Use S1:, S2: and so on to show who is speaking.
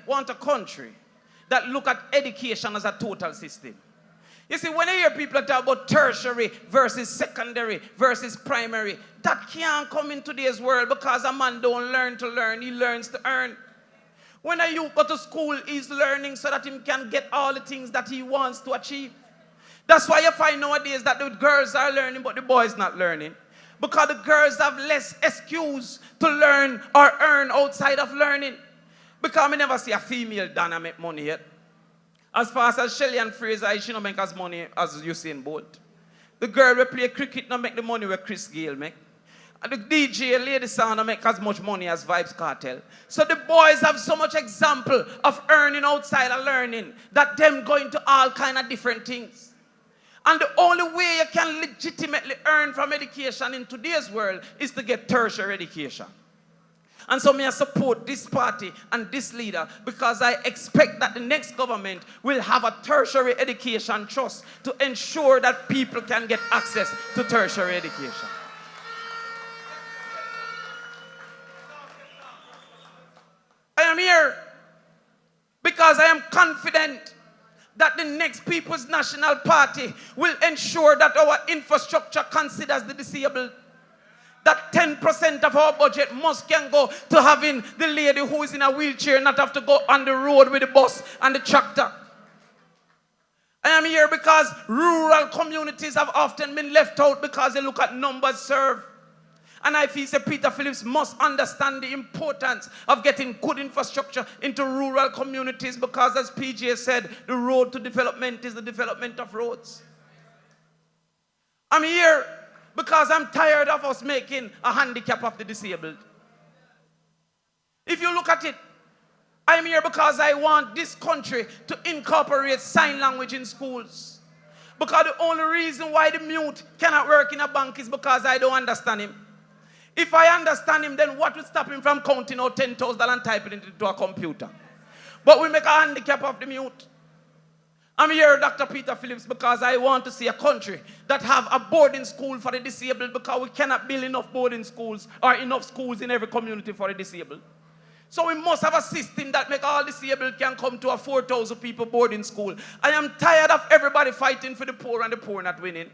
S1: want a country that look at education as a total system. You see, when I hear people talk about tertiary versus secondary versus primary, that can't come in today's world because a man don't learn to learn, he learns to earn. When a youth go to school, he's learning so that he can get all the things that he wants to achieve. That's why you find nowadays that the girls are learning but the boys not learning. Because the girls have less excuse to learn or earn outside of learning. Because I never see a female Dana make money yet. As fast as Shelly and Fraser, she don't make as money as Usain Bolt. The girl will play cricket don't make the money where Chris Gayle make. And the DJ, Lady Sound, don't make as much money as Vibes Cartel. So the boys have so much example of earning outside of learning that them going to all kind of different things. And the only way you can legitimately earn from education in today's world is to get tertiary education. And so I support this party and this leader because I expect that the next government will have a tertiary education trust to ensure that people can get access to tertiary education. I am here because I am confident that the next People's National Party will ensure that our infrastructure considers the disabled. That 10% of our budget can go to having the lady who is in a wheelchair not have to go on the road with the bus and the tractor. I am here because rural communities have often been left out because they look at numbers served. And I feel that Peter Phillips must understand the importance of getting good infrastructure into rural communities because, as PJ said, the road to development is the development of roads. I'm here because I'm tired of us making a handicap of the disabled. If you look at it, I'm here because I want this country to incorporate sign language in schools. Because the only reason why the mute cannot work in a bank is because I don't understand him. If I understand him, then what will stop him from counting out $10,000 and typing it into a computer? But we make a handicap of the mute. I'm here, Dr. Peter Phillips, because I want to see a country that have a boarding school for the disabled because we cannot build enough boarding schools or enough schools in every community for the disabled. So we must have a system that make all disabled can come to a 4,000 people boarding school. I am tired of everybody fighting for the poor and the poor not winning.